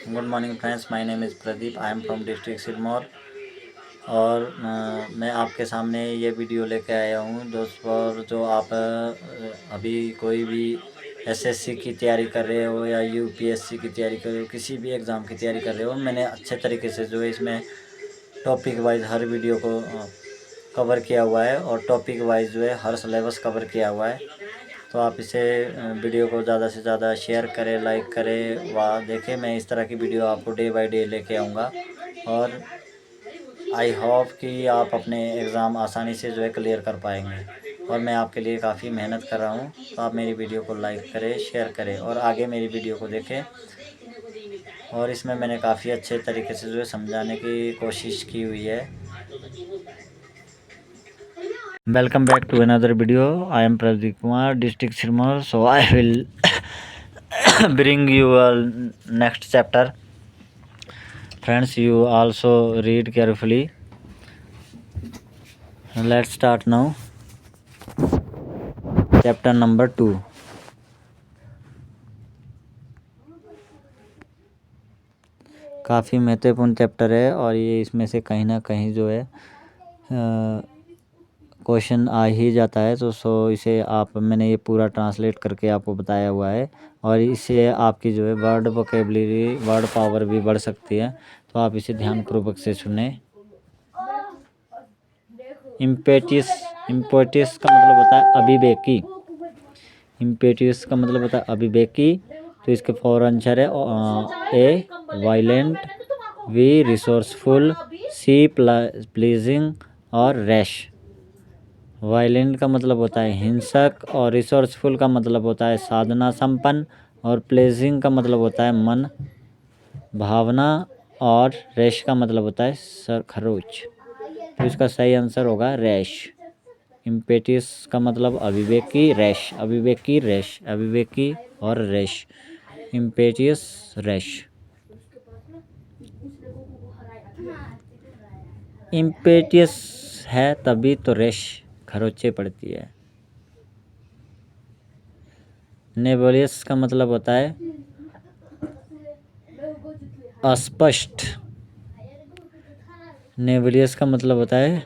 Good morning friends, my name is Pradeep, I am from district Sirmaur. और मैं आपके सामने ये वीडियो लेके आया हूँ दोस्तों। जो आप अभी कोई भी एसएससी की तैयारी कर रहे हो या यूपीएससी की तैयारी कर रहे हो, किसी भी एग्ज़ाम की तैयारी कर रहे हो, मैंने अच्छे तरीके से जो है इसमें टॉपिक वाइज हर वीडियो को कवर किया हुआ है और टॉपिक वाइज जो है हर सिलेबस कवर किया हुआ है। तो आप इसे वीडियो को ज़्यादा से ज़्यादा शेयर करें, लाइक करें व देखें। मैं इस तरह की वीडियो आपको डे बाय डे लेके आऊँगा और आई होप कि आप अपने एग्ज़ाम आसानी से जो है क्लियर कर पाएंगे। और मैं आपके लिए काफ़ी मेहनत कर रहा हूँ, तो आप मेरी वीडियो को लाइक करें, शेयर करें और आगे मेरी वीडियो को देखें। और इसमें मैंने काफ़ी अच्छे तरीके से जो है समझाने की कोशिश की हुई है। Welcome back to another video. I am Pradeep Kumar, district Sirmaur. So I will bring you a next chapter. Friends, you also read carefully. Let's start now. Chapter number 2. काफ़ी महत्वपूर्ण चैप्टर है और ये इसमें से कहीं ना कहीं जो है क्वेश्चन आ ही जाता है। तो इसे मैंने ये पूरा ट्रांसलेट करके आपको बताया हुआ है और इससे आपकी जो है वर्ड वोकेबलरी, वर्ड पावर भी बढ़ सकती है। तो आप इसे ध्यानपूर्वक से सुने। इम्पेटियस, इम्पेटियस का मतलब होता है अभिवेकी। इम्पेटियस का मतलब होता है अभिवेकी। तो इसके फॉर आंसर है A violent, B resourceful, C pleasing और रैश। वायलेंट का मतलब होता है हिंसक और रिसोर्सफुल का मतलब होता है साधना संपन्न और प्लेजिंग का मतलब होता है मन भावना और रैश का मतलब होता है सर खरोच। तो इसका सही आंसर होगा रैश। इम्पेटियस का मतलब अविवेकी, रैश अविवेकी, रैश अविवेकी और रैश इम्पेटियस रैश। इम्पेटियस है तभी तो रैश खरोचे पड़ती है। नेबुलियस का मतलब होता है अस्पष्ट। नेबुलियस का मतलब होता है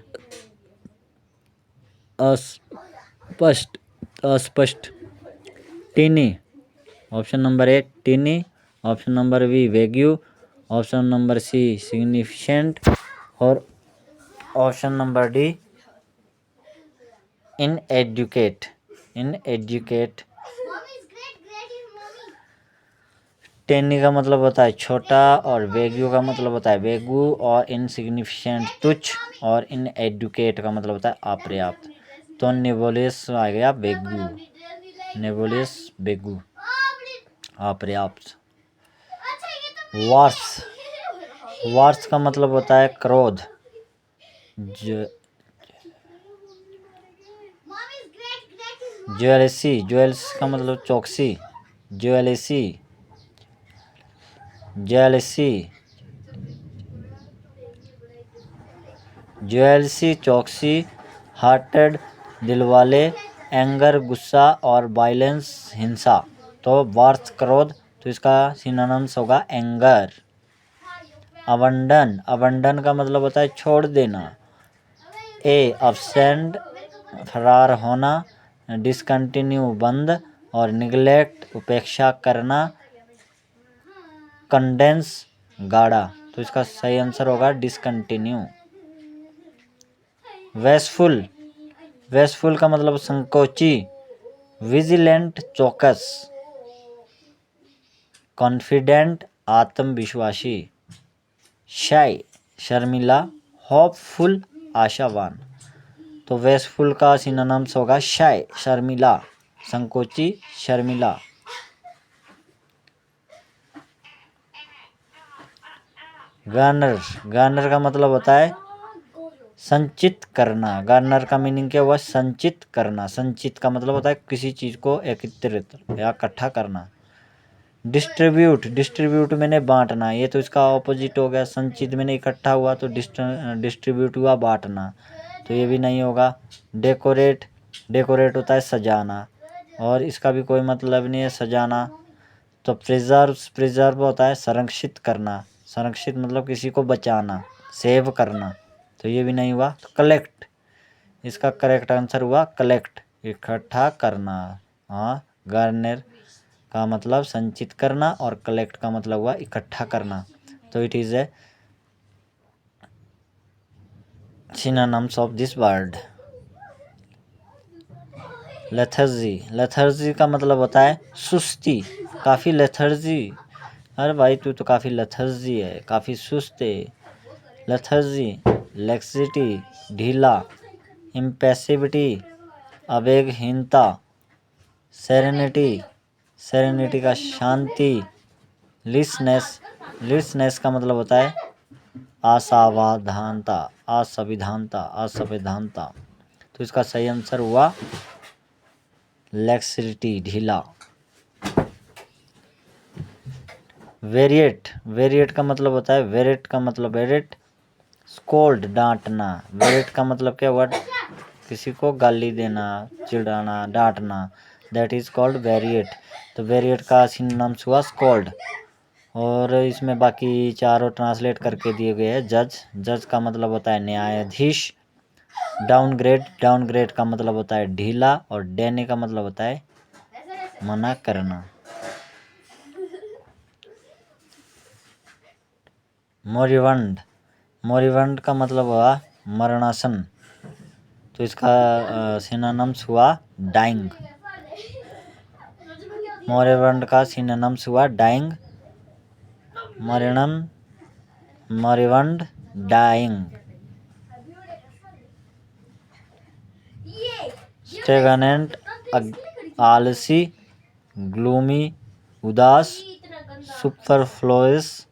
अस्पष्ट, अस्पष्ट। Tiny, option number A tiny, option number B vague, option number C significant और option number D inadequate. Inadequate. Tiny का मतलब होता है छोटा और वेग्यू का मतलब होता है वेगू और इनसिग्निफिकेंट तुच्छ और इनएडुकेट का मतलब होता है अपर्याप्त। तो नेबुलियस आ गया वेगू, नेबुलियस वेगू अपर्याप्त। वार्स, वार्स का मतलब होता है क्रोध। ज्वेलसी, ज्वेल्स का मतलब चौकसी, ज्वेलसी, जेलसी, ज्वेलसी चौकसी, हार्टेड दिलवाले, एंगर गुस्सा और वायलेंस हिंसा। तो वार्स क्रोध, तो इसका सिनोनिम्स होगा एंगर। अबंडन, अबंडन का मतलब होता है छोड़ देना। ए अब्सेंट फरार होना, डिसकंटिन्यू बंद और निगलेक्ट उपेक्षा करना, कंडेंस गाढ़ा। तो इसका सही आंसर होगा डिसकंटिन्यू। वेस्टफुल, वेस्टफुल का मतलब संकोची, विजिलेंट चौकस, कॉन्फिडेंट आत्मविश्वासी, शाय शर्मिला, होपफुल आशावान। तो वेस्टफुल का सिनोनिम्स होगा शाय शर्मिला, संकोची, शर्मिला। गार्नर, गार्नर का मतलब होता है संचित करना। गार्नर का मीनिंग क्या हुआ? संचित करना। संचित का मतलब होता है किसी चीज़ को एकत्रित या इकट्ठा करना। डिस्ट्रीब्यूट, डिस्ट्रीब्यूट मैंने बांटना, ये तो इसका ऑपोजिट हो गया। संचित मैंने इकट्ठा हुआ तो डिस्ट्रीब्यूट हुआ बांटना, तो ये भी नहीं होगा। डेकोरेट, डेकोरेट होता है सजाना और इसका भी कोई मतलब नहीं है सजाना। तो प्रिजर्व होता है संरक्षित करना, संरक्षित मतलब किसी को बचाना, सेव करना, तो ये भी नहीं हुआ। तो कलेक्ट, इसका करेक्ट आंसर हुआ कलेक्ट, इकट्ठा करना। हाँ, गार्नर का मतलब संचित करना और कलेक्ट का मतलब हुआ इकट्ठा करना। तो it is a synonyms of this word। Lethargy, lethargy का मतलब होता है सुस्ती, काफ़ी लेथर्जी, अरे भाई तू तो काफ़ी लेथर्जी है, काफ़ी सुस्त है। लेथर्जी, लेक्सिटी ढीला, इम्पैसिविटी आवेगहीनता, सेरेनिटी, सेरेनिटी का शांति, लिसनेस, लिसनेस का मतलब होता है असावधानता, असंविधानता, असंविधानता। तो इसका सही आंसर हुआ लेक्सिटी ढीला। वेरिएट, वेरिएट का मतलब होता है, वेरिएट का मतलब वेरिएट स्कोल्ड डांटना, वेरिएट का मतलब क्या हुआ, किसी को गाली देना, चिढ़ाना, डांटना, दैट इज कॉल्ड वेरिएट। तो वेरिएट का सिनोनिम्स हुआ स्कोल्ड। और इसमें बाकी चारों ट्रांसलेट करके दिए गए हैं। जज, जज का मतलब होता है न्यायाधीश। डाउनग्रेड, डाउनग्रेड का मतलब होता है ढीला, और देने का मतलब होता है मना करना। मोरिवंड, मोरिवंड का मतलब हुआ मरणासन, तो इसका सिनोनिम्स हुआ डाइंग। मोरिवंड का सिनोनिम्स हुआ डाइंग, मरणम, मोरिवंड, डाइंग। स्टेगनेंट, आलसी, ग्लूमी, उदास, सुपरफ्लोइस,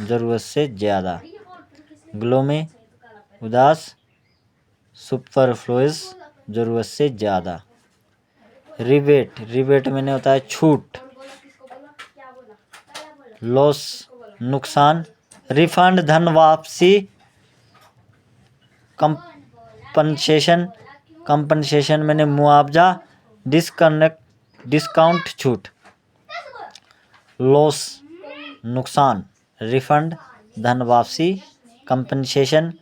ज़रूरत से ज़्यादा। ग्लूमी, उदास, सुपरफ्लोइस, ज़रूरत से ज़्यादा। रिबेट, रिबेट में होता है छूट। लॉस, नुकसान। रिफंड, धन वापसी। कंपनसेशन, कंपनसेशन मैंने मुआवजा। डिस्कनेक्ट, डिस्काउंट छूट। लॉस, नुकसान। रिफंड, धन वापसी। कंपनसेशन,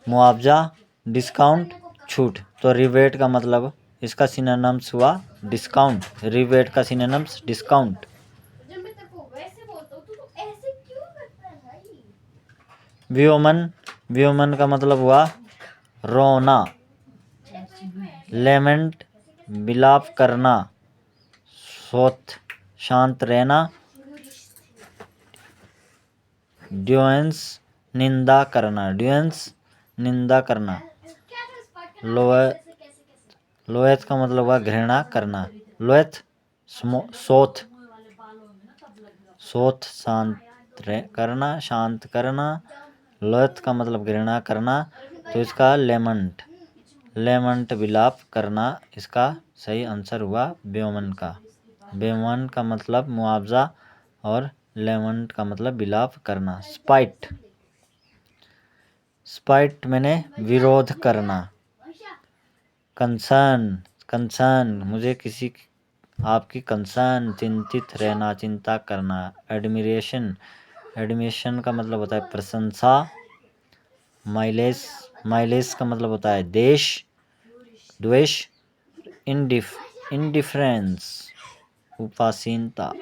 मुआवजा। डिस्काउंट, छूट। तो रिबेट का मतलब इसका सिनोनिम्स हुआ डिस्काउंट। रिबेट का सिनोनिम्स डिस्काउंट। व्योमन, व्योमन का मतलब हुआ रोना। लेमेंट, विलाप करना। सोथ, शांत रहना। ड्यूएंस, निंदा करना, ड्यूएंस, निंदा करना। लोएथ का मतलब हुआ घृणा करना। लोएथ, सोथ, सोथ शांत करना, शांत करना। लोएथ का मतलब घृणा करना। तो इसका लेमंट, लेमंट विलाप करना, इसका सही आंसर हुआ बेमन का। बेमन का मतलब मुआवजा और लेमंट का मतलब विलाप करना। स्पाइट, स्पाइट मैंने विरोध करना। कंसर्न, कंसर्न मुझे किसी आपकी कंसर्न, चिंतित रहना, चिंता करना। एडमिरेशन, एडमिरेशन का मतलब होता है प्रशंसा। माइलेज, माइलेज का मतलब होता है देश, द्वेष। इंडिफरेंस, उपासीनता।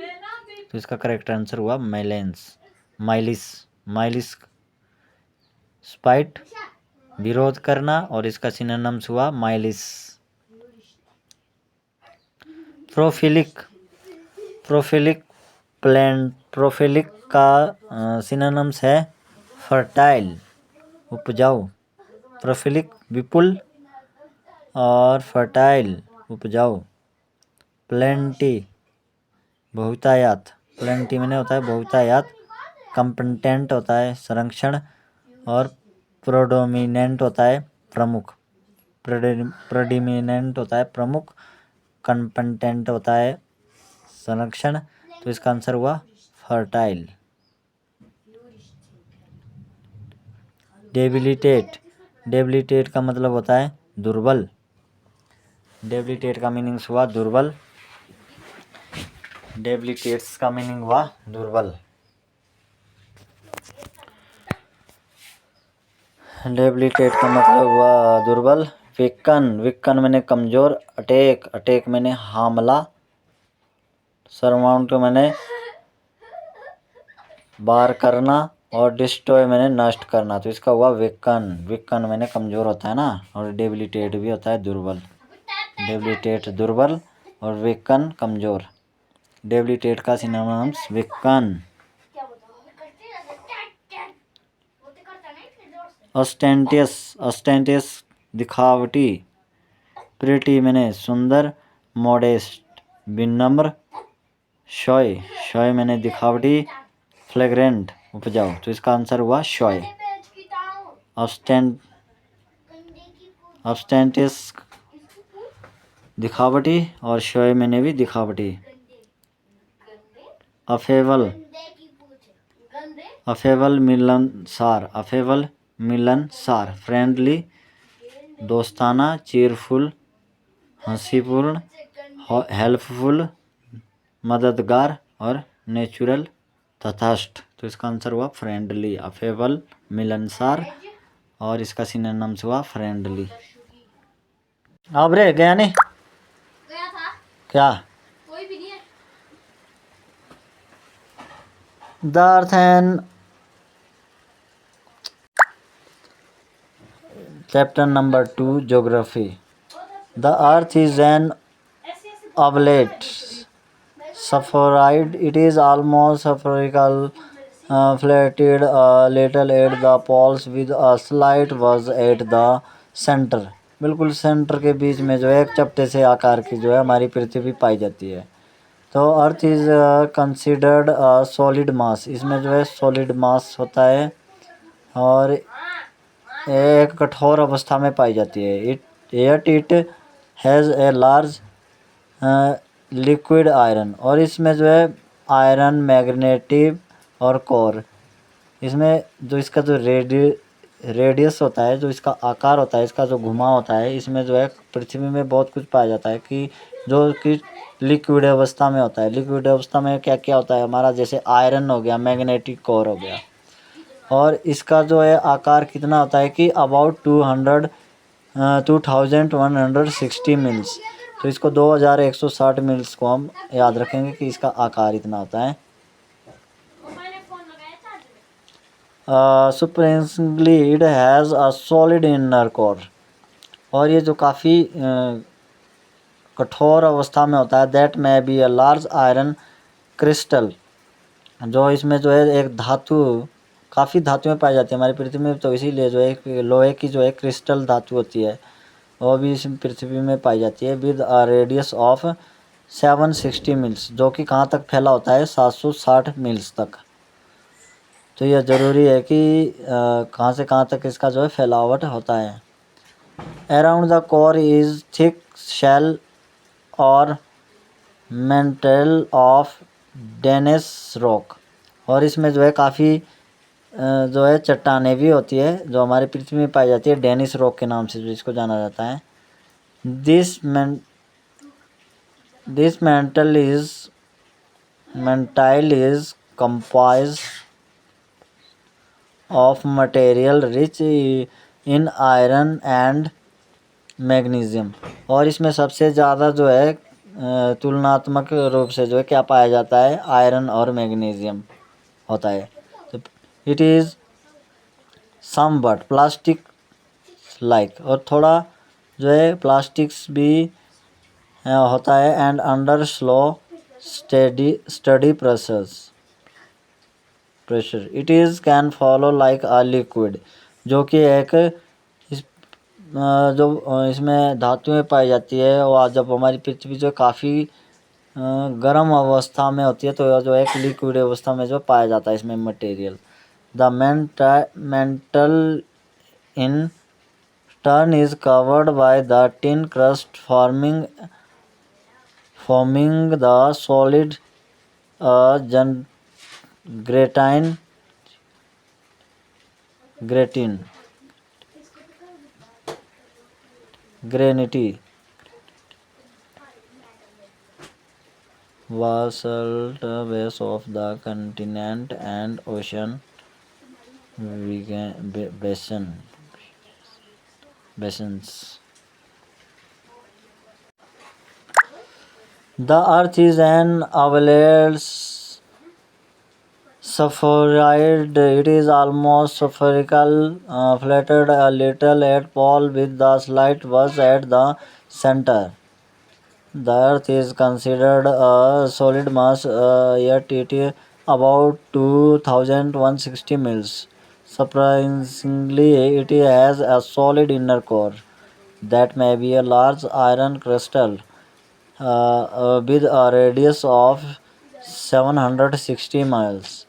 तो इसका करेक्ट आंसर हुआ माइलेंस, माइलिस, माइलिस। स्पाइट, विरोध करना, और इसका सिनोनिम्स हुआ माइलिस। प्रोफिलिक, प्रोफिलिक प्लांट, प्रोफिलिक का सिनोनिम्स है फर्टाइल, उपजाऊ। प्रोफिलिक विपुल और फर्टाइल उपजाऊ। प्लेंटी, बहुतायात, प्लेंटी में होता है बहुतायात। कंपटेंट होता है संरक्षण, और प्रोडोमिनेंट होता है प्रमुख। प्रेडिमिनेंट होता है प्रमुख, कंपटेंट होता है संरक्षण। तो इसका आंसर हुआ फर्टाइल। डेबिलिटेट, डेबिलिटेट का मतलब होता है दुर्बल। डेबिलिटेट का मीनिंग्स हुआ दुर्बल। डेबिलिटेट्स का मीनिंग हुआ दुर्बल। डेबिलिटेट का मतलब हुआ दुर्बल। वीकन, वीकन मैंने कमज़ोर। अटैक, अटैक मैंने हमला। सरमाउंट मैंने बार करना। और डिस्ट्रॉय मैंने नष्ट करना। तो इसका हुआ वीकन, वीकन मैंने कमज़ोर होता है ना, और डेबिलिटेट भी होता है दुर्बल। डेबिलिटेट दुर्बल और वीकन कमज़ोर। डेबिलिटेट का सिनोनिम्स वीकन। ऑस्टेंटियस, ऑस्टेंटियस दिखावटी। प्रिटी मैंने सुंदर। मॉडेस्ट विनम्र। शॉय, शॉय मैंने दिखावटी। फ्लेग्रेंट उपजाऊ। तो इसका आंसर हुआ शॉय। ऑस्टेंटियस दिखावटी और शॉय मैंने भी दिखावटी। अफेबल, अफेबल मिलनसार, अफेबल मिलनसार। फ्रेंडली दोस्ताना। चीरफुल हंसीपूर्ण। हेल्पफुल मददगार। और नेचुरल तटस्थ। तो इसका आंसर हुआ फ्रेंडली। अफेबल मिलनसार और इसका सिनोनिम्स हुआ फ्रेंडली। अब रे गया नहीं गया था क्या? कोई भी नहीं है। The earth and chapter number 2 geography. The earth is an oblate spheroid. It is almost spherical, flattened a little at the poles with a slight bulge at the center. बिल्कुल सेंटर के बीच में जो है एक चपटे से आकार की जो है हमारी पृथ्वी पाई जाती है। तो अर्थ इज कंसिडर्ड सॉलिड मास। इसमें जो है सॉलिड मास होता है और एक कठोर अवस्था में पाई जाती है। It has a large liquid iron. और इसमें जो है आयरन, मैग्नेटिक और कोर। इसमें जो इसका जो रेडियस होता है, जो इसका आकार होता है, इसका जो घुमाव होता है, इसमें जो है पृथ्वी में बहुत कुछ पाया जाता है कि जो कि लिक्विड अवस्था में होता है। लिक्विड अवस्था में क्या क्या होता है हमारा, जैसे आयरन हो गया, मैग्नेटिक कोर हो गया। और इसका जो है आकार कितना होता है कि अबाउट 2160 मिल्स। तो इसको 2160 मिल्स को हम याद रखेंगे कि इसका आकार इतना होता है। Supposedly it has a solid inner core. और ये जो काफ़ी कठोर अवस्था में होता है। दैट में be a large iron crystal. जो इसमें जो है एक धातु, काफ़ी धातुएं पाई जाती है हमारी पृथ्वी में, तो इसीलिए जो है लोहे की जो है क्रिस्टल धातु होती है वो भी इस पृथ्वी में पाई जाती है। With a radius of 760 mills, जो कि कहाँ तक फैला होता है, 760 मिल्स तक। तो यह ज़रूरी है कि कहाँ से कहाँ तक इसका जो है फैलावट होता है। Around the core is thick shell और मेंटल ऑफ डेनिस रॉक। और इसमें जो है काफ़ी जो है चट्टानें भी होती है जो हमारी पृथ्वी में पाई जाती है, डेनिस रॉक के नाम से जिसको जाना जाता है। This mantle is composed of material rich in iron and magnesium. और इसमें सबसे ज़्यादा जो है तुलनात्मक रूप से जो है क्या पाया जाता है, आयरन और मैग्नीशियम होता है। तो it is somewhat plastic like, और थोड़ा जो है प्लास्टिक्स भी होता है। And under slow study pressure it is can follow like a liquid. जो कि एक जो इसमें धातुएं पाई जाती है और जब हमारी पृथ्वी जो काफ़ी गर्म अवस्था में होती है तो जो एक लिक्विड अवस्था में जो पाया जाता है इसमें material. The mental in turn is covered by the tin crust forming the solid gratin granite basalt base of the continent and ocean basins. The Earth is an avalanche spheroid. It is almost spherical, flattened a little at pole with the slight buzz at the center. The Earth is considered a solid mass, yet it is about 2,160 miles. Surprisingly, it has a solid inner core that may be a large iron crystal with a radius of 760 miles.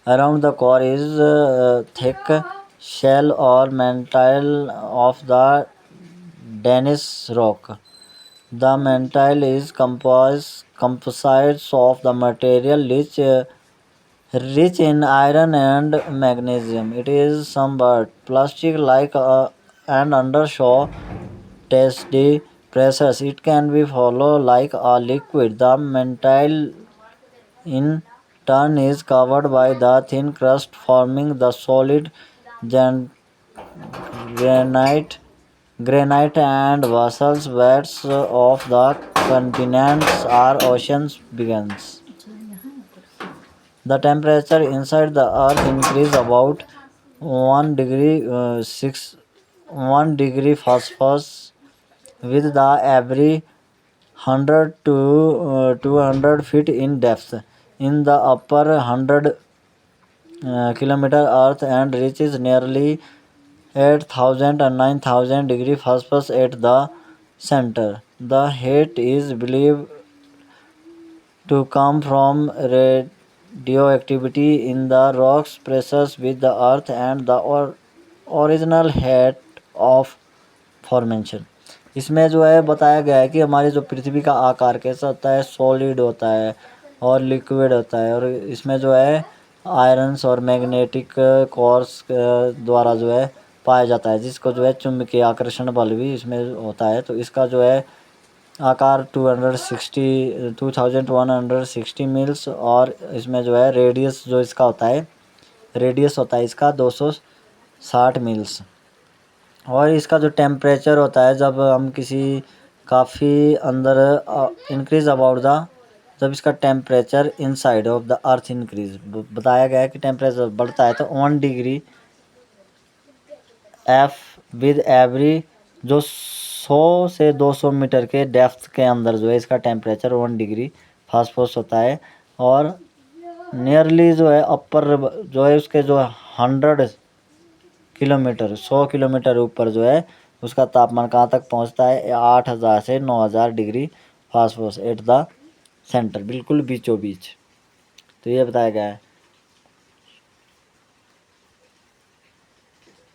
Around the core is thick shell or mantle of the Danish rock. The mantle is composite of the material rich in iron and magnesium. It is somewhat plastic-like and under steady pressures. It can be flow like a liquid. The mantle in turn is covered by the thin crust forming the solid granite and basalt beds of the continents or oceans begins. The temperature inside the earth increases about 1 degree Celsius with the every 100 to 200 feet in depth. In the upper 100 kilometer earth and reaches nearly 8,000 and 9,000 degrees Celsius at the center. The heat is believed to come from radioactivity in the rocks present with the earth and the original heat of formation. इसमें जो है बताया गया है कि हमारी जो पृथ्वी का आकार कैसा होता है, सॉलिड होता है और लिक्विड होता है, और इसमें जो है आयरन्स और मैग्नेटिक कोर्स द्वारा जो है पाया जाता है, जिसको जो है चुंबकीय आकर्षण बल भी इसमें होता है. तो इसका जो है आकार 2160 मील्स, और इसमें जो है रेडियस जो इसका होता है, इसका 260 मील्स. और इसका जो टेम्परेचर होता है, जब हम किसी काफ़ी अंदर इंक्रीज अबाउट द, जब इसका temperature inside of the earth increase, बताया गया है कि टेम्परेचर बढ़ता है तो 1 डिग्री एफ विद एवरी, जो 100 से 200 मीटर के डेप्थ के अंदर जो है इसका टेम्परेचर 1 डिग्री फास्फोस होता है. और नियरली जो है अपर जो है उसके जो 100 किलोमीटर ऊपर जो है उसका तापमान कहाँ तक पहुँचता है, 8,000 से 9,000 डिग्री फास्फोस एट द सेंटर, बिल्कुल बीचों बीच. तो ये बताया गया है.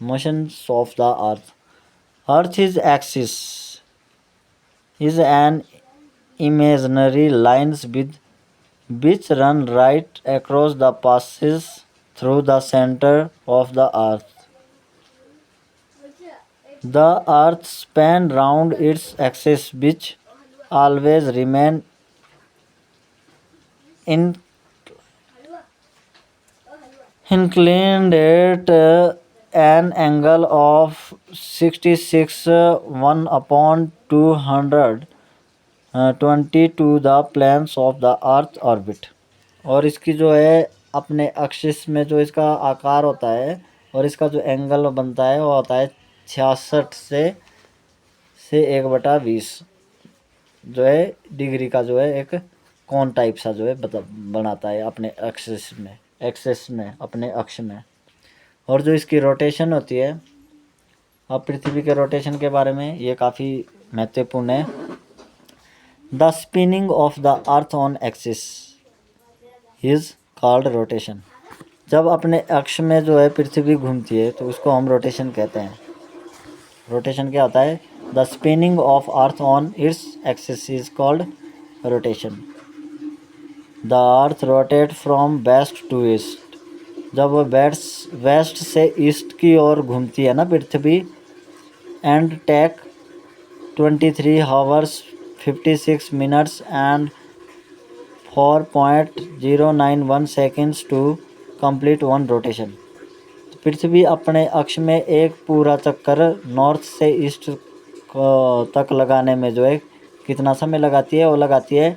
Motions of the earth is axis is an imaginary lines which run right across the passes through the center of the earth. The earth spans round its axis, which always remain inclined at an angle of 66 1/220 to the planes of the earth orbit. और इसकी जो है अपने axis में जो इसका आकार होता है और इसका जो एंगल बनता है वो होता है 66 से 1/20 जो है डिग्री का जो है एक कौन टाइप सा जो है बनाता है अपने एक्सिस में अपने अक्ष में. और जो इसकी रोटेशन होती है, अब पृथ्वी के रोटेशन के बारे में ये काफ़ी महत्वपूर्ण है. The spinning of the earth on axis is called rotation. जब अपने अक्ष में जो है पृथ्वी घूमती है तो उसको हम रोटेशन कहते हैं. रोटेशन क्या होता है? The spinning of earth on its axis is called rotation. The earth rotate from west to east. जब वो वेस्ट से ईस्ट की ओर घूमती है ना पृथ्वी, and take 23 hours 56 minutes and 4.091 seconds to complete one rotation। पृथ्वी अपने अक्ष में एक पूरा चक्कर नॉर्थ से ईस्ट तक लगाने में जो है कितना समय लगाती है? वो लगाती है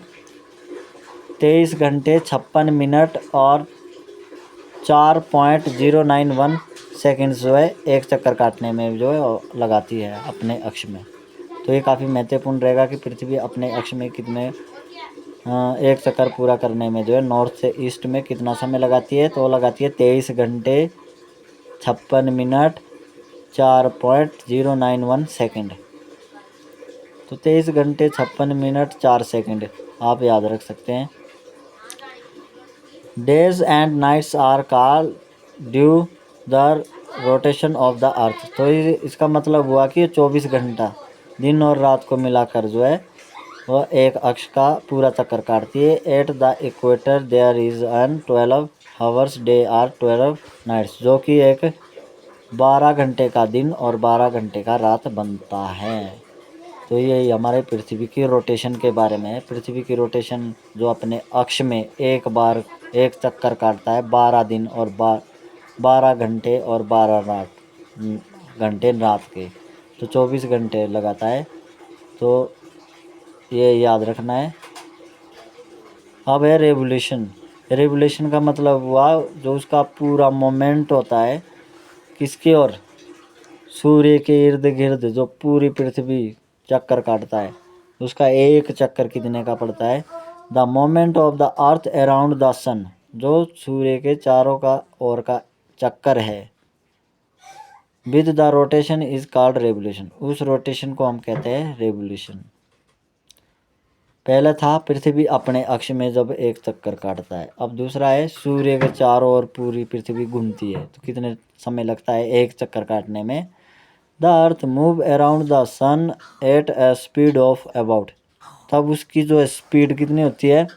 23 घंटे 56 मिनट और 4.091 सेकेंड्स जो है एक चक्कर काटने में जो है लगाती है अपने अक्ष में। तो ये काफ़ी महत्वपूर्ण रहेगा कि पृथ्वी अपने अक्ष में कितने एक चक्कर पूरा करने में जो है नॉर्थ से ईस्ट में कितना समय लगाती है? तो लगाती है 23 घंटे 56 मिनट 4.091 सेकेंड। तो 23 घंटे 56 मिनट 4 सेकेंड आप याद रख सकते हैं। Days and nights are called due the rotation of the earth. तो इसका मतलब हुआ कि 24 घंटा दिन और रात को मिलाकर जो है वह एक अक्ष का पूरा चक्कर काटती है। At the equator there is an 12 hours day or 12 nights, जो कि एक 12 घंटे का दिन और 12 घंटे का रात बनता है। तो ये हमारे पृथ्वी की रोटेशन के बारे में है। पृथ्वी की रोटेशन जो अपने अक्ष में एक बार एक चक्कर काटता है 12 दिन और 12 घंटे और 12 घंटे रात के, तो 24 घंटे लगाता है। तो ये याद रखना है। अब है रेवोल्यूशन। रेवोल्यूशन का मतलब हुआ जो उसका पूरा मोमेंट होता है किसकी ओर? सूर्य के इर्द गिर्द जो पूरी पृथ्वी चक्कर काटता है उसका एक चक्कर कितने का पड़ता है? The moment of the earth around the sun, जो सूर्य के चारों का ओर का चक्कर है, with the rotation is called revolution. उस रोटेशन को हम कहते हैं रेवोल्यूशन। पहला था पृथ्वी अपने अक्ष में जब एक चक्कर काटता है। अब दूसरा है सूर्य के चारों ओर पूरी पृथ्वी घूमती है, तो कितने समय लगता है एक चक्कर काटने में? The earth move around the sun at a speed of about, तब उसकी जो स्पीड कितनी होती है?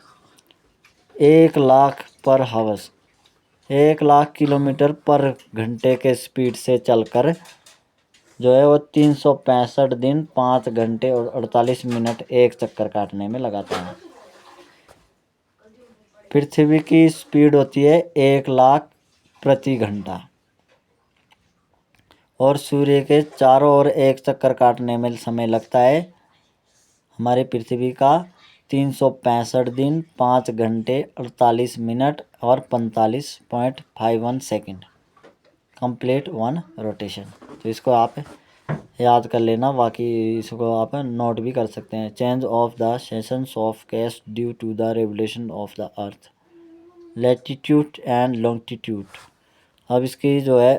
1,00,000 पर हावर्स, 1,00,000 किलोमीटर पर घंटे के स्पीड से चलकर जो है वो 365 दिन 5 घंटे और 48 मिनट एक चक्कर काटने में लगाता है। पृथ्वी की स्पीड होती है 1,00,000 प्रति घंटा और सूर्य के चारों ओर एक चक्कर काटने में समय लगता है हमारे पृथ्वी का 365 दिन 5 घंटे 48 मिनट और 45.51 सेकेंड कंप्लीट वन रोटेशन। तो इसको आप याद कर लेना, बाकी इसको आप नोट भी कर सकते हैं। Change of the seasons of gas due to the revolution of the earth, latitude and longitude. अब इसकी जो है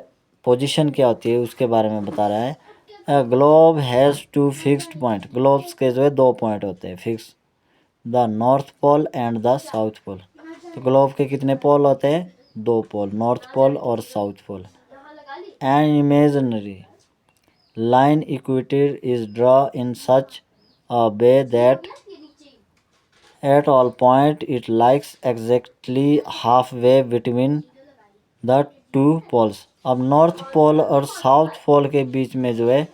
पोजीशन क्या होती है उसके बारे में बता रहा है। A globe has 2 fixed point, globes के जो है 2 पॉइंट होते हैं fix, the north pole and the south pole. तो ग्लोब के कितने पोल होते हैं? 2 पोल, नॉर्थ पोल और south pole. An imaginary line equator is drawn in such a way that at all point it lies exactly halfway between the two poles। अब north pole और south पोल के बीच में जो है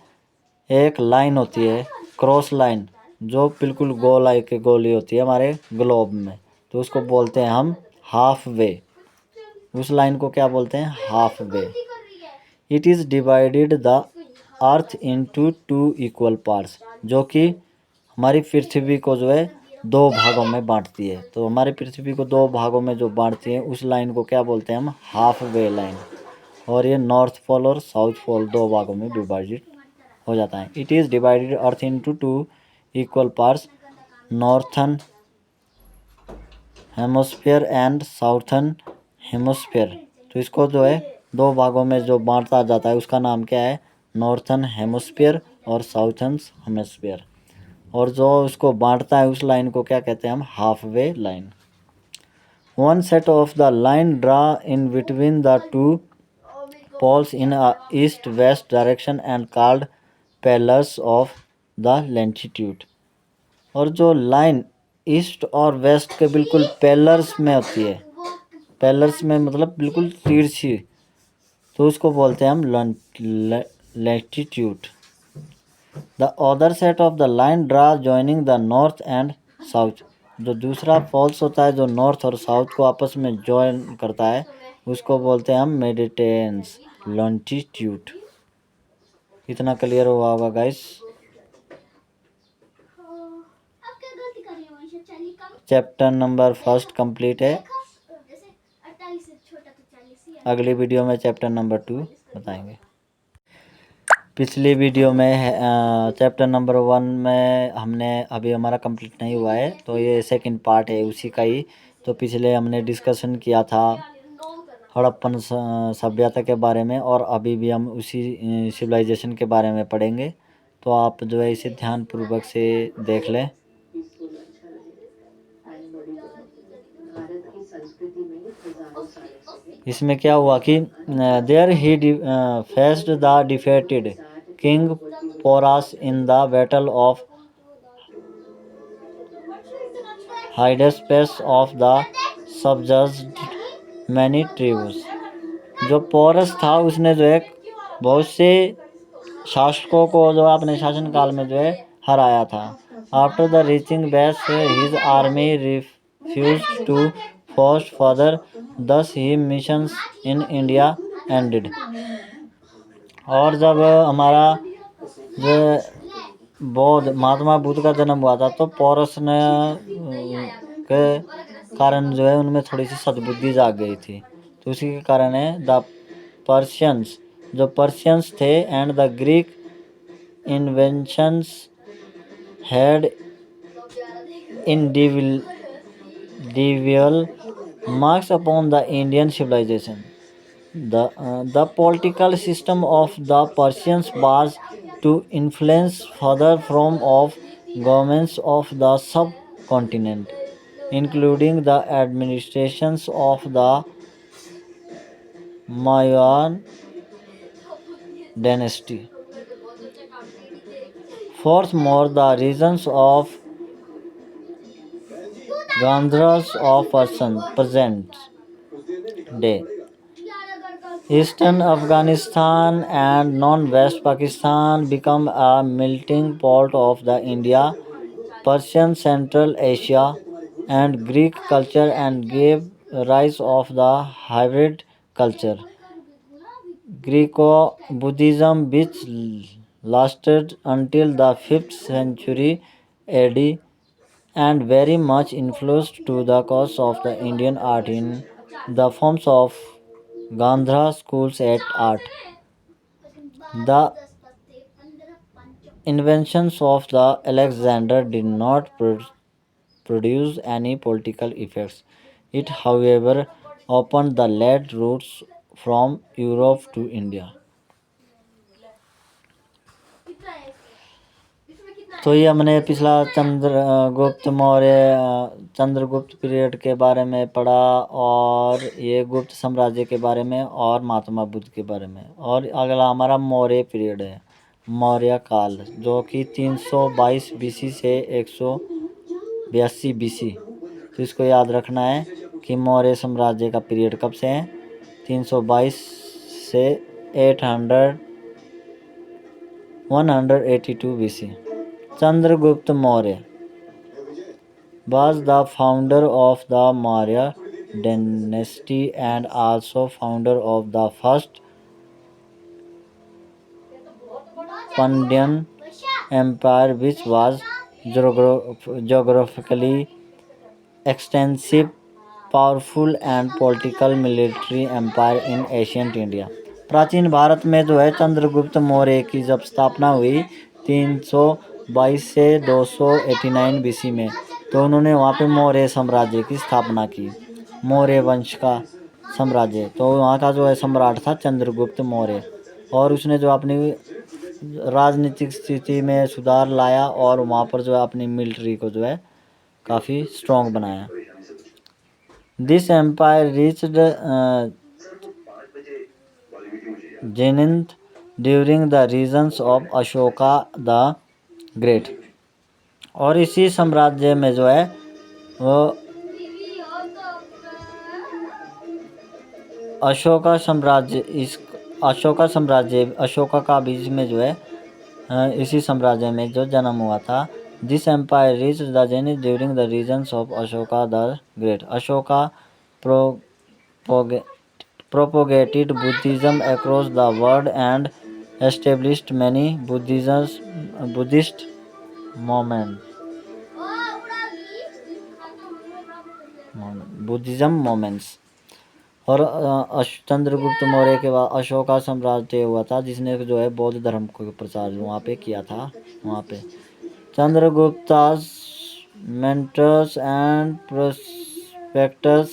एक लाइन होती है, क्रॉस लाइन, जो बिल्कुल गोली होती है हमारे ग्लोब में, तो उसको बोलते हैं हम हाफ वे। उस लाइन को क्या बोलते हैं? Half way. It is divided the earth into 2 equal parts, जो कि हमारी पृथ्वी को जो है 2 भागों में बांटती है। तो हमारी पृथ्वी को 2 भागों में जो बांटती है उस लाइन को क्या बोलते हैं हम? Half way line. और ये नॉर्थ पोल और साउथ पोल 2 भागों में विभाजित हो जाता है। It is divided earth into 2 equal parts, northern hemisphere and southern hemisphere. तो इसको जो है 2 भागों में जो बांटा जाता है उसका नाम क्या है? नॉर्थन हेमोस्फीयर और साउथर्न हेमोस्फीयर। और जो उसको बांटता है उस लाइन को क्या कहते हैं हम? Half way line. One set of the line draw in between the 2 poles in a east west direction and called pillars of the longitude। और जो लाइन ईस्ट और वेस्ट के बिल्कुल पेलर्स में होती है, पेलर्स में मतलब बिल्कुल तिरछी, तो उसको बोलते हैं हम latitude. The other set of the line draw joining the north and south. जो दूसरा फॉल्स होता है जो नॉर्थ और साउथ को आपस में जॉइन करता है उसको बोलते हैं हम मेडिटेरेनियन लॉन्जिट्यूड। इतना क्लियर हुआ होगा गाइस। अब क्या गलती कर रही है वंश? 40 कम चैप्टर नंबर फर्स्ट कंप्लीट है। जैसे 48 से छोटा तो 40 ही है। अगली वीडियो में चैप्टर नंबर 2 बताएंगे। पिछली वीडियो में चैप्टर नंबर 1 में हमने अभी हमारा कंप्लीट नहीं हुआ है तो ये सेकंड पार्ट है उसी का ही। तो पिछले हमने डिस्कशन किया था हड़प्पन सभ्यता के बारे में और अभी भी हम उसी सिविलाइजेशन के बारे में पढ़ेंगे। तो आप जो है इसे ध्यानपूर्वक से देख लें। इसमें क्या हुआ कि there he faced the defeated king Porus in the battle of Hydaspes of the subdued many tribes. जो पोरस था उसने जो है बहुत से शासकों को जो अपने शासनकाल में जो है हराया था। After the reaching base his army refused to force further thus he missions in India ended. और जब हमारा जो बौद्ध महात्मा बुद्ध का जन्म हुआ था तो पोरस ने के कारण जो है उनमें थोड़ी सी सद्बुद्धि जाग गई थी। तो उसी के कारण है द पर्शियंस जो पर्शियंस थे and the Greek inventions had individual marks upon the Indian civilization. The political system of the Persians was to influence further form of governments of the subcontinent, including the administrations of the Mauryan dynasty. Furthermore, the regions of Gandhras of present day Eastern Afghanistan and non-West Pakistan become a melting pot of the India, Persian, Central Asia, and Greek culture and gave rise of the hybrid culture, Greco-Buddhism, which lasted until the 5th century AD and very much influenced to the cause of the Indian art in the forms of Gandhara schools at art. The inventions of the Alexander did not produce any political effects. It, however, opened the lead routes from Europe to India. तो ये हमने पिछला Chandragupta period के बारे में पढ़ा और ये गुप्त साम्राज्य के बारे में और महात्मा बुद्ध के बारे में। और अगला हमारा मौर्य पीरियड है, मौर्य काल, जो कि 322 बीसी से 182 बीसी। तो इसको याद रखना है कि मौर्य साम्राज्य का पीरियड कब से है, 322 से 182 BC. Chandragupta Maurya was the founder of the Maurya dynasty and also founder of the first Pandyan Empire, which was geographically extensive, powerful and political military empire in ancient India. प्राचीन भारत में जो है चंद्रगुप्त मौर्य की जब स्थापना हुई 322 से 289 बीसी में, तो उन्होंने वहाँ पे मौर्य साम्राज्य की स्थापना की, मौर्य वंश का साम्राज्य। तो वहाँ का जो है सम्राट था चंद्रगुप्त मौर्य, और उसने जो अपनी राजनीतिक स्थिति में सुधार लाया और वहाँ पर जो है अपनी मिलिट्री को जो है काफ़ी स्ट्रॉन्ग बनाया। This empire reached zenith during the reigns of Ashoka the great. और इसी साम्राज्य में जो है वो अशोका साम्राज्य का बीच में जो है इसी साम्राज्य में जो जन्म हुआ था। This empire reach the zenith during the reigns of Ashoka the great. Ashoka propagated Buddhism across the world and established many Buddhist Buddhism moments। और चंद्रगुप्त मौर्य के बाद अशोका साम्राज्य हुआ था, जिसने जो है बौद्ध धर्म को प्रचार वहाँ पे किया था। वहाँ पे Chandragupta's mentors and prospectus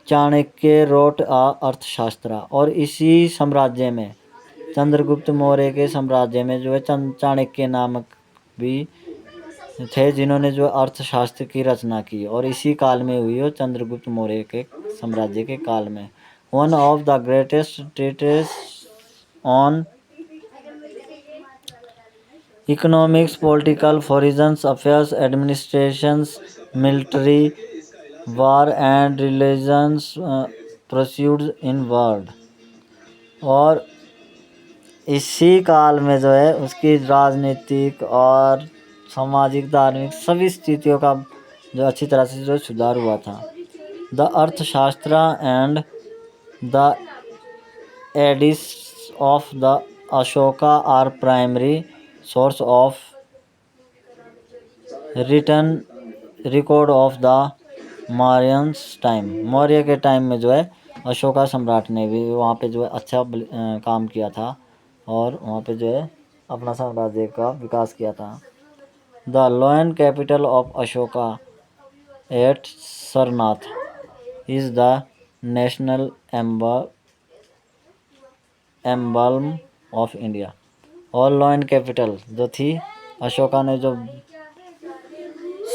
Chanakya wrote Arthashastra. और इसी साम्राज्य में चंद्रगुप्त मौर्य के साम्राज्य में जो है चाणक्य नामक भी थे, जिन्होंने जो अर्थशास्त्र की रचना की, और इसी काल में हुई हो चंद्रगुप्त मौर्य के साम्राज्य के काल में। One of the greatest treatise on economics, political, foreign affairs, administrations, military, war and religions pursuits in world. और इसी काल में जो है उसकी राजनीतिक और सामाजिक, धार्मिक सभी स्थितियों का जो अच्छी तरह से जो सुधार हुआ था। The Arthashastra and the edicts of the Ashoka are primary source of written record of the Mauryans time. Maurya के टाइम में जो है अशोका सम्राट ने भी वहाँ पे जो है अच्छा काम किया था, और वहाँ पे जो है अपना साम्राज्य का विकास किया था। The lion capital of Ashoka at Sarnath is the national emblem of India. और लॉयन कैपिटल जो थी, अशोका ने जो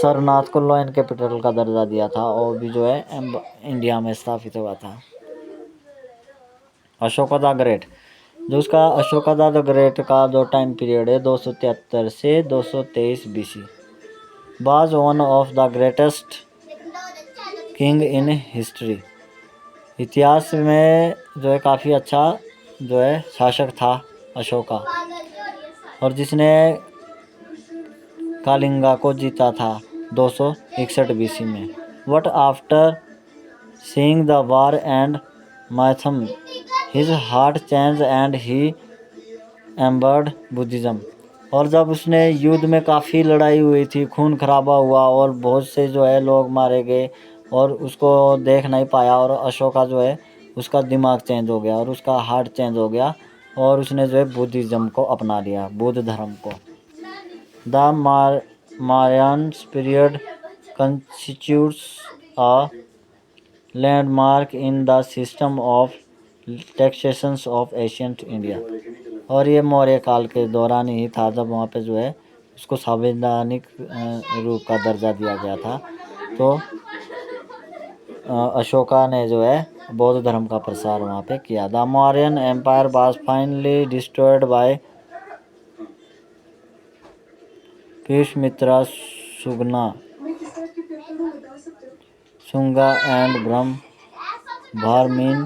सरनाथ को लॉयन कैपिटल का दर्जा दिया था, और भी जो है इंडिया में स्थापित हुआ था। अशोका द ग्रेट, जो उसका अशोका द ग्रेट का जो टाइम पीरियड है 273 से 223 BC, was one of the greatest king in history. इतिहास में जो है काफ़ी अच्छा जो है शासक था अशोका, और जिसने कालिंगा को जीता था 261 BC में। But after seeing the war and मैथम his heart change and he embraced Buddhism. और जब उसने युद्ध में काफ़ी लड़ाई हुई थी, खून खराबा हुआ और बहुत से जो है लोग मारे गए, और उसको देख नहीं पाया, और अशोका जो है उसका दिमाग चेंज हो गया और उसका हार्ट चेंज हो गया, और उसने जो है बुद्धिज्म को अपना लिया, बुद्ध धर्म को। The Mauryan period constitutes a landmark in the system of taxation of ancient India। और ये मौर्य काल के दौरान ही था जब वहाँ पे जो है उसको संवैधानिक रूप का दर्जा दिया गया था। तो अशोका ने जो है बौद्ध धर्म का प्रसार वहाँ पे किया। The Mauryan empire was finally destroyed by Pushyamitra Shunga and Brahmin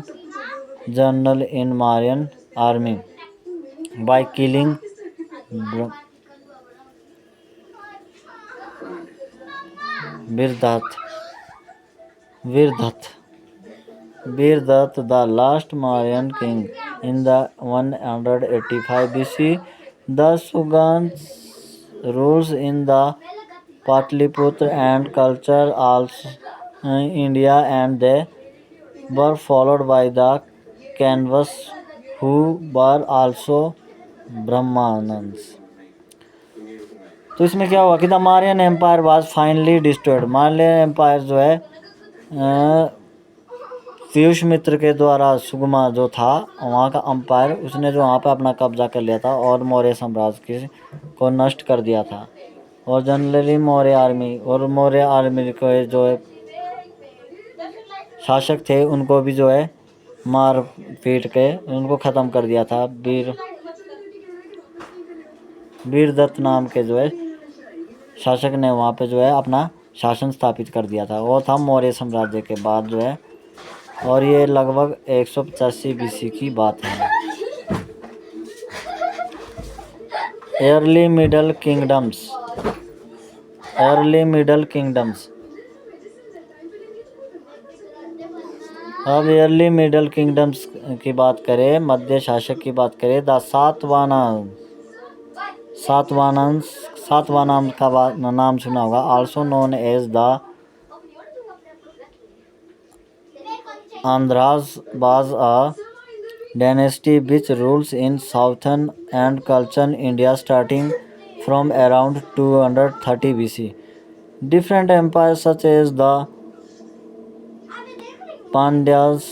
general in Mauryan army by killing Virdath, the last Mauryan king, in the 185 BC. The Shungans rules in the Patliputra and culture also India, and they were followed by the Kanvas, who were also Brahmans। तो इसमें क्या हुआ कि the Mauryan empire was finally destroyed. Mauryan empire जो है पुष्यमित्र के द्वारा सुगमा जो था वहाँ का एम्पायर, उसने जो वहाँ पे अपना कब्जा कर लिया था और मौर्य साम्राज्य को नष्ट कर दिया था। और जनरली मौर्य आर्मी के जो है शासक थे उनको भी जो है मार पीट के उनको ख़त्म कर दिया था। वीरदत्त नाम के जो है शासक ने वहाँ पे जो है अपना शासन स्थापित कर दिया था। वो था मौर्य साम्राज्य के बाद जो है, और ये लगभग 185 BC की बात है। early middle kingdoms early middle kingdoms अब अर्ली मिडल किंगडम्स की बात करें, मध्य शासक की बात करें, द सातवाहन का नाम सुना होगा, also known as the Andhras, was a dynasty which rules in southern and southern India starting from around 230 BC. Different empires such as the Pandyas,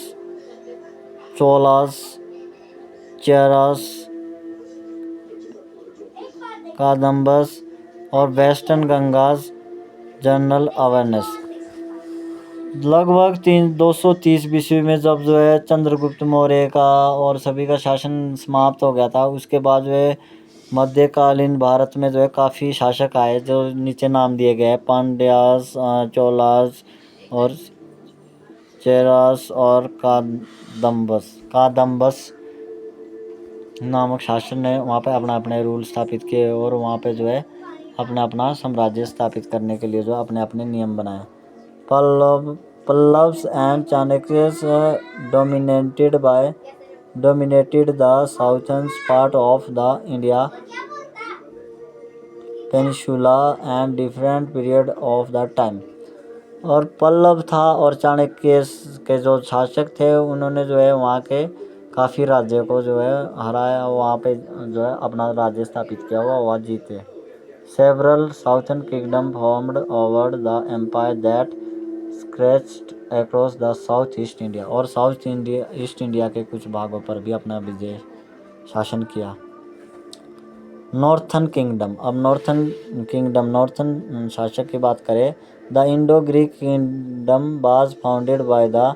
Cholas, Cheras, Kadambas और वेस्टर्न गंगाज जनरल अवेयरनेस। लगभग 230 BC में जब जो है चंद्रगुप्त मौर्य का और सभी का शासन समाप्त हो गया था, उसके बाद जो है मध्यकालीन भारत में जो है काफ़ी शासक आए जो नीचे नाम दिए गए हैं, पांड्यास, चोलास और चेरास और कादम्बस नामक शासन ने वहाँ पे अपना अपने रूल स्थापित किए और वहाँ पे जो है अपना अपना साम्राज्य स्थापित करने के लिए जो अपने अपने नियम बनाए। Pallavs and Chalukyas dominated the southern part of the India peninsula and different period of the time। और पल्लव था और चाणक्य के जो शासक थे उन्होंने जो है वहाँ के काफ़ी राज्यों को जो है हराया, वहाँ पे जो है अपना राज्य स्थापित किया हुआ वह जीते। Several southern kingdom formed over the empire that stretched across the South East India और साउथ इंडिया ईस्ट इंडिया के कुछ भागों पर भी अपना विजय शासन किया। नॉर्थन किंगडम, अब नॉर्थन शासक की बात करें, the Indo Greek kingdom was founded by the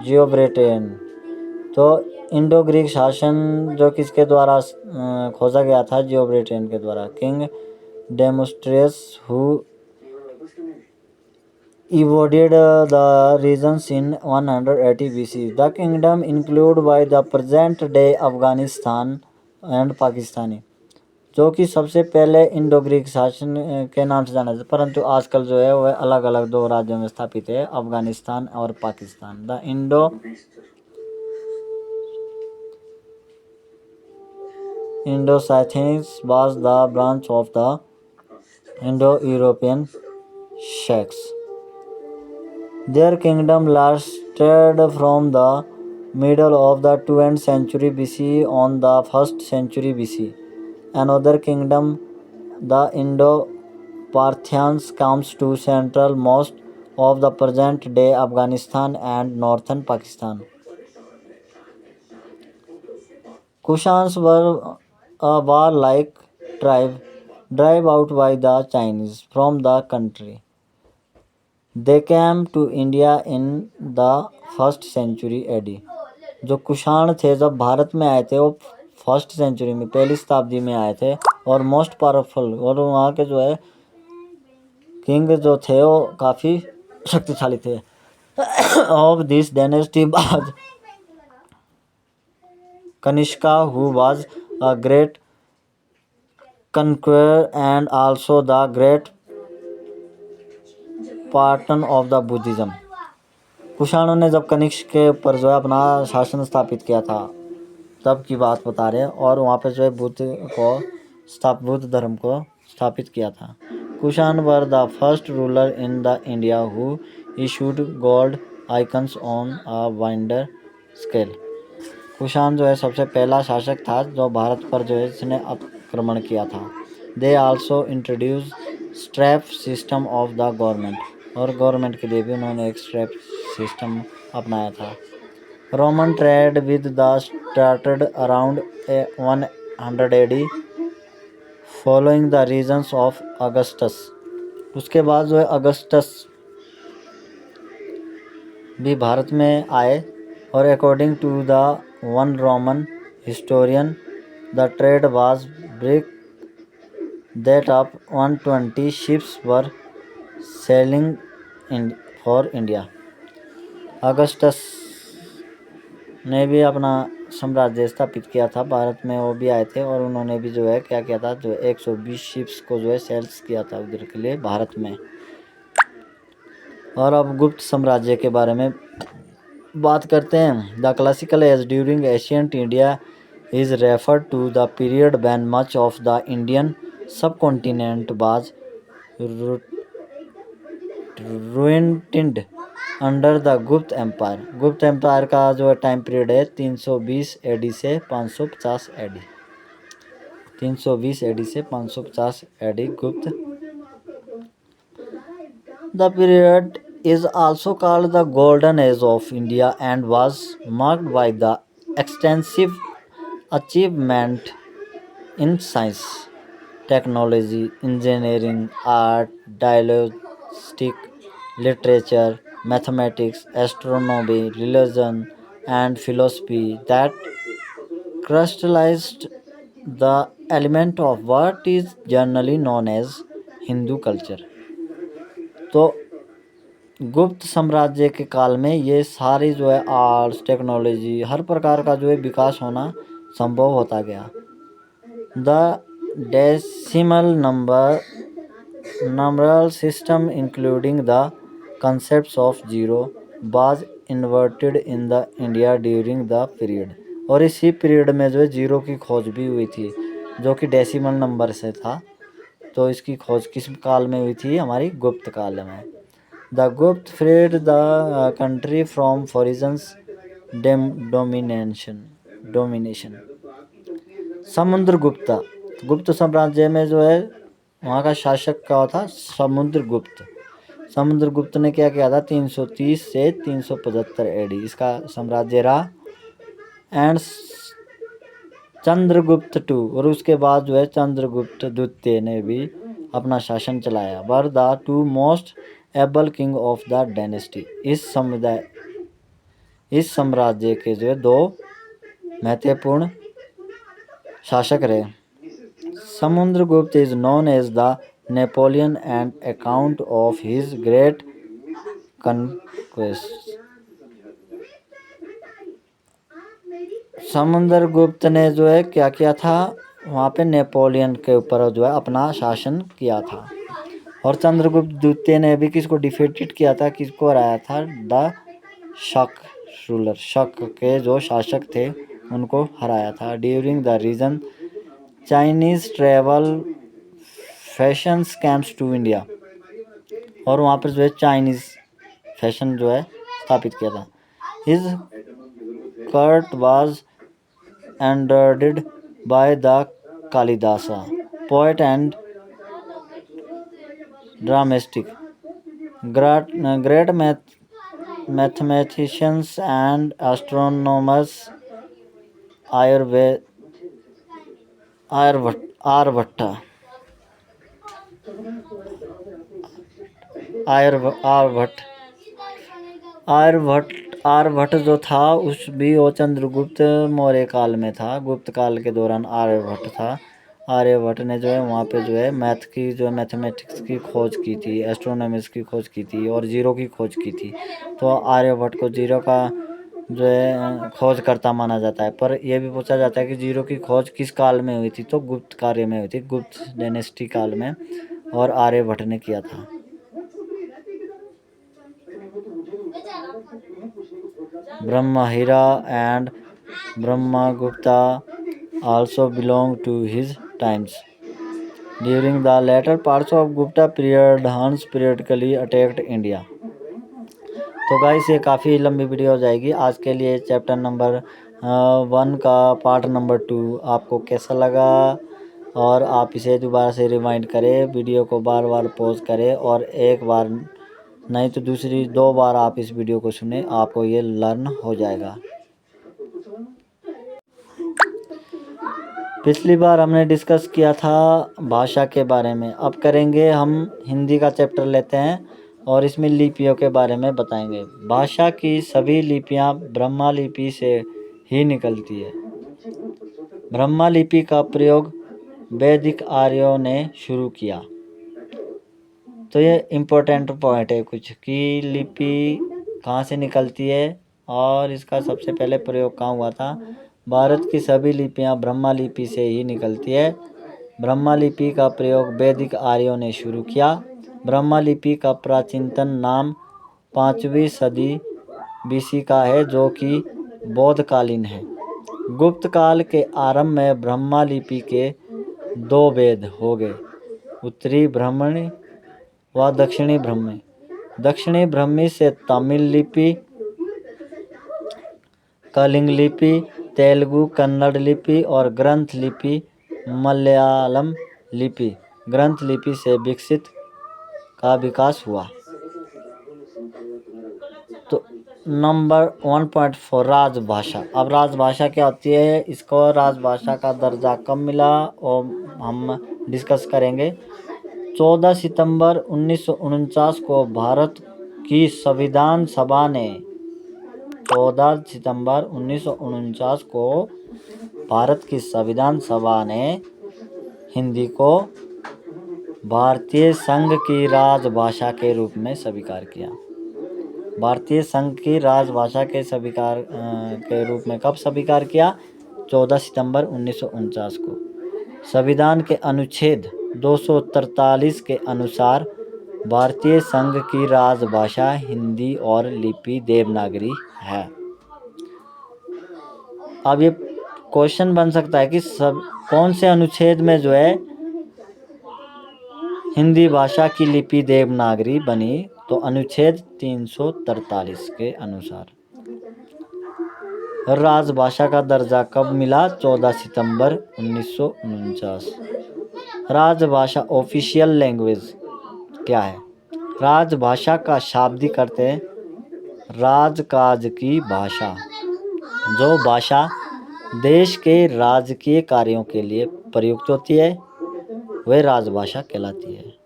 जियोब्रेटेन। तो इंडो ग्रीक शासन जो किसके द्वारा खोजा गया था, जियोब्रेटेन के द्वारा। King Demetrius who invaded the regions in 180 BC. The kingdom included by the present day Afghanistan and Pakistani, जो कि सबसे पहले इंडो ग्रीक शासन के नाम से जाना जाता है, परंतु आजकल जो है वह अलग अलग दो राज्यों में स्थापित है, अफगानिस्तान और Pakistan. The Indo-Scythians was the branch of the Indo-European Scythes. Their kingdom lasted from the middle of the 2nd century BC on the 1st century BC. Another kingdom, the Indo-Parthians, comes to central most of the present-day Afghanistan and northern Pakistan. Kushans were a warlike tribe driven out by the Chinese from the country. They came to India in the 1st century AD. जो कुषाण थे जब भारत में आए थे वो 1st century में, पहली शताब्दी में आए थे और मोस्ट पावरफुल, और वहाँ के जो है किंग जो थे वो काफ़ी शक्तिशाली थे। Of this dynasty was Kanishka who was a great conqueror and also the great patron of the Buddhism। कुषाणों ने जब कनिष्क के ऊपर जो है अपना शासन स्थापित किया था तब की बात बता रहे हैं, और वहाँ पे जो है बुद्ध धर्म को स्थापित किया था। Kushan were the first ruler in the India who issued gold icons on a wider scale. Kushan जो है सबसे पहला शासक था जो भारत पर जो है इसने आक्रमण किया था। They also introduce satrap system of the government, और गवर्नमेंट के लिए भी उन्होंने एक स्ट्रैप सिस्टम अपनाया था। Roman trade with the started around 100 AD following the reigns of Augustus. उसके बाद जो है अगस्टस भी भारत में आए, और according to the one Roman historian the trade was brisk that up 120 ships were sailing for India. Augustus ने भी अपना साम्राज्य स्थापित किया था भारत में, वो भी आए थे और उन्होंने भी जो है क्या किया था, जो 120 शिप्स को जो है सेल्स किया था उधर के लिए भारत में। और अब गुप्त साम्राज्य के बारे में बात करते हैं। The classical age during ancient India is referred to the period when much of the Indian subcontinent was ruined under the Gupta empire. Gupta empire का जो टाइम पीरियड है 320 एडी से 550 एडी। 320 एडी से 550 एडी गुप्त। The period is also called the golden age of India and was marked by the extensive achievement in science, technology, engineering, art, dialectic, literature, mathematics, astronomy, religion, and philosophy that crystallized the element of what is generally known as Hindu culture. तो गुप्त साम्राज्य के काल में ये सारी जो है आर्ट्स, टेक्नोलॉजी, हर प्रकार का जो है विकास होना संभव होता गया। The decimal numeral system including the concepts of zero was inverted in the India during the period। और इसी पीरियड में जो है जीरो की खोज भी हुई थी, जो कि डेसिमल नंबर से था। तो इसकी खोज किस काल में हुई थी? हमारी गुप्त काल में। The Gupta freed the country from foreigners domination. Samudragupta, Gupta साम्राज्य में जो है वहाँ का शासक क्या था? समुद्रगुप्त। समुद्रगुप्त ने क्या किया था? 330 से 375 एडी इसका साम्राज्य रहा। एंड चंद्रगुप्त टू, और उसके बाद जो है चंद्रगुप्त द्वितीय ने भी अपना शासन चलाया। Were the two most able king of the dynasty. इस साम्राज्य के जो है दो महत्वपूर्ण शासक रहे। Samudragupta is known as the Napoleon and account of his great conquest. Samudragupta ने जो है क्या किया था? वहाँ पे नेपोलियन के ऊपर जो है अपना शासन किया था। और चंद्रगुप्त द्वितीय ने भी किसको डिफीटेड किया था? किसको हराया था? द शक रूलर, शक के जो शासक थे उनको हराया था। During the reign Chinese travel Fa Hien camps to India, और वहाँ पर जो है चाइनीज फैशन जो है स्थापित किया था। His court was adorned by the Kalidasa, poet and dramatic, great mathematicians and astronomers Aryabhatta जो था उस भी वो चंद्रगुप्त मौर्य काल में था। गुप्त काल के दौरान आर्यभट्ट था। आर्यभट्ट ने जो है वहाँ पे जो है मैथ की जो मैथमेटिक्स की खोज की थी, एस्ट्रोनॉमिक्स की खोज की थी और जीरो की खोज की थी। तो आर्यभट्ट को जीरो का जो है खोज करता माना जाता है। पर यह भी पूछा जाता है कि जीरो की खोज किस काल में हुई थी? तो गुप्त कार्य में हुई थी, गुप्त डायनेस्टी काल में, और आर्यभट्ट ने किया था। Brahmahira and Brahmagupta also belong to his times. During the later parts of Gupta period, Huns periodically attacked India. तो गाइस ये काफ़ी लंबी वीडियो हो जाएगी। आज के लिए चैप्टर नंबर 1 का पार्ट नंबर 2 आपको कैसा लगा, और आप इसे दोबारा से रिवाइंड करें, वीडियो को बार बार पॉज करें और एक बार नहीं तो दूसरी 2 बार आप इस वीडियो को सुने, आपको ये लर्न हो जाएगा। पिछली बार हमने डिस्कस किया था भाषा के बारे में, अब करेंगे हम हिंदी का चैप्टर लेते हैं और इसमें लिपियों के बारे में बताएंगे। भाषा की सभी लिपियां ब्रह्मा लिपि से ही निकलती है। ब्रह्मा लिपि का प्रयोग वैदिक आर्यों ने शुरू किया। तो ये इम्पोर्टेंट पॉइंट है कुछ कि लिपि कहाँ से निकलती है और इसका सबसे पहले प्रयोग कहाँ हुआ था? भारत की सभी लिपियां ब्रह्मा लिपि से ही निकलती है। ब्रह्मा लिपि का प्रयोग वैदिक आर्यों ने शुरू किया। ब्रह्मा लिपि का प्राचीनतम नाम 5वीं सदी बीसी का है, जो कि बौद्धकालीन है। गुप्त काल के आरंभ में ब्रह्मा लिपि के 2 भेद हो गए, उत्तरी ब्राह्मणी व दक्षिणी ब्राह्मी। दक्षिणी ब्राह्मी से तमिल लिपि, कलिंग लिपि, तेलुगु, कन्नड़ लिपि और ग्रंथ लिपि, मलयालम लिपि, ग्रंथ लिपि से विकसित का विकास हुआ। तो नंबर 1.4 राजभाषा। अब राजभाषा क्या होती है, इसको राजभाषा का दर्जा कब मिला और हम डिस्कस करेंगे। 14 सितंबर 1949 को भारत की संविधान सभा ने 14 सितंबर 1949 को भारत की संविधान सभा ने हिंदी को भारतीय संघ की राजभाषा के रूप में स्वीकार किया। भारतीय संघ की राजभाषा के स्वीकार के रूप में कब स्वीकार किया? 14 सितंबर 1949 को। संविधान के अनुच्छेद 243 के अनुसार भारतीय संघ की राजभाषा हिंदी और लिपि देवनागरी है। अब ये क्वेश्चन बन सकता है कि कौन से अनुच्छेद में जो है हिंदी भाषा की लिपि देवनागरी बनी, तो अनुच्छेद 343 के अनुसार। राजभाषा का दर्जा कब मिला? 14 सितंबर 1949। राजभाषा ऑफिशियल लैंग्वेज क्या है? राजभाषा का शाब्दिक अर्थ है राजकाज की भाषा। जो भाषा देश के राजकीय कार्यों के लिए प्रयुक्त होती है वह राजभाषा कहलाती है।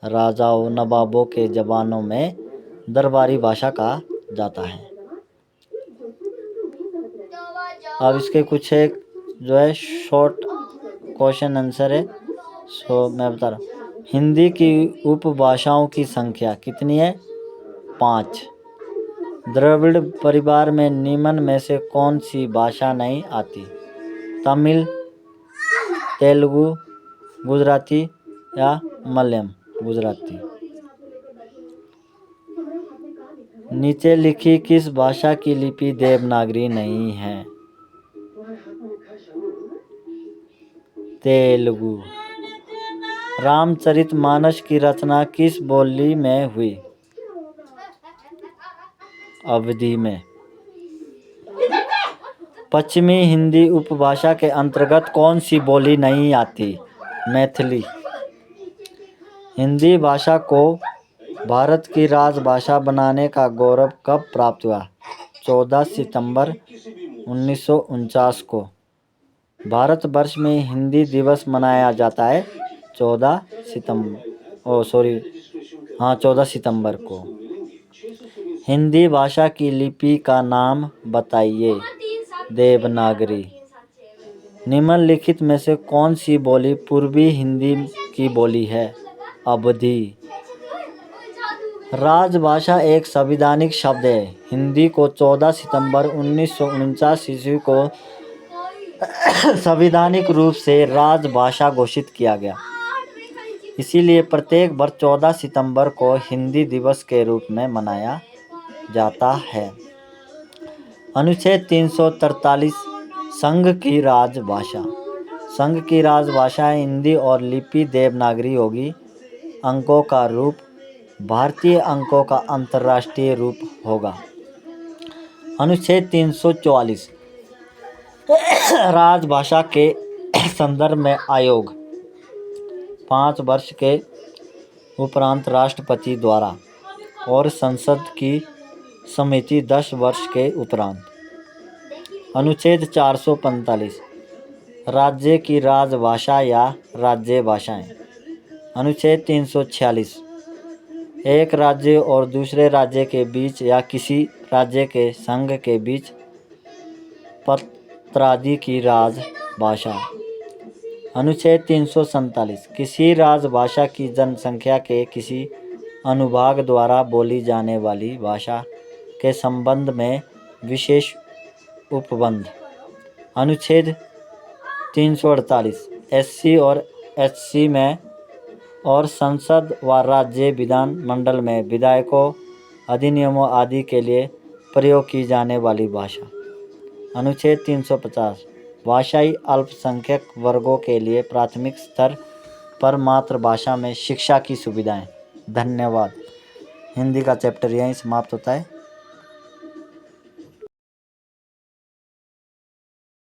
राजाओं नवाबों के जबानों में दरबारी भाषा कहा जाता है। अब इसके कुछ एक जो है शॉर्ट क्वेश्चन आंसर है, सो मैं बता रहा हूँ। हिंदी की उपभाषाओं की संख्या कितनी है? 5। द्रविड़ परिवार में निम्न में से कौन सी भाषा नहीं आती? तमिल, तेलुगु, गुजराती या मलयालम गुजराती। नीचे लिखी किस भाषा की लिपि देवनागरी नहीं है? तेलुगु। रामचरितमानस की रचना किस बोली में हुई? अवधी में। पश्चिमी हिंदी उपभाषा के अंतर्गत कौन सी बोली नहीं आती? मैथिली। हिंदी भाषा को भारत की राजभाषा बनाने का गौरव कब प्राप्त हुआ? 14 सितंबर 1949 को। भारतवर्ष में हिंदी दिवस मनाया जाता है 14 सितंबर को। हिंदी भाषा की लिपि का नाम बताइए। देवनागरी। निम्नलिखित में से कौन सी बोली पूर्वी हिंदी की बोली है? अवधी। राजभाषा एक संवैधानिक शब्द है। हिंदी को 14 सितंबर 1949 ईस्वी को संवैधानिक रूप से राजभाषा घोषित किया गया। इसीलिए प्रत्येक वर्ष 14 सितंबर को हिंदी दिवस के रूप में मनाया जाता है। अनुच्छेद 343 संघ की राजभाषा। संघ की राजभाषा हिंदी और लिपि देवनागरी होगी। अंकों का रूप भारतीय अंकों का अंतर्राष्ट्रीय रूप होगा। अनुच्छेद 344 राजभाषा के संदर्भ में आयोग 5 वर्ष के उपरांत राष्ट्रपति द्वारा और संसद की समिति 10 वर्ष के उपरांत। अनुच्छेद 445 राज्य की राजभाषा या राज्य भाषाएं। अनुच्छेद 346 एक राज्य और दूसरे राज्य के बीच या किसी राज्य के संघ के बीच पत्रादि की राजभाषा। अनुच्छेद 347 किसी राजभाषा की जनसंख्या के किसी अनुभाग द्वारा बोली जाने वाली भाषा के संबंध में विशेष उपबंध। अनुच्छेद 348 SC और SC में और संसद व राज्य विधान मंडल में विधायकों, अधिनियमों आदि के लिए प्रयोग की जाने वाली भाषा। अनुच्छेद 350 भाषाई अल्पसंख्यक वर्गों के लिए प्राथमिक स्तर पर मातृभाषा में शिक्षा की सुविधाएं। धन्यवाद। हिंदी का चैप्टर यहीं समाप्त होता है।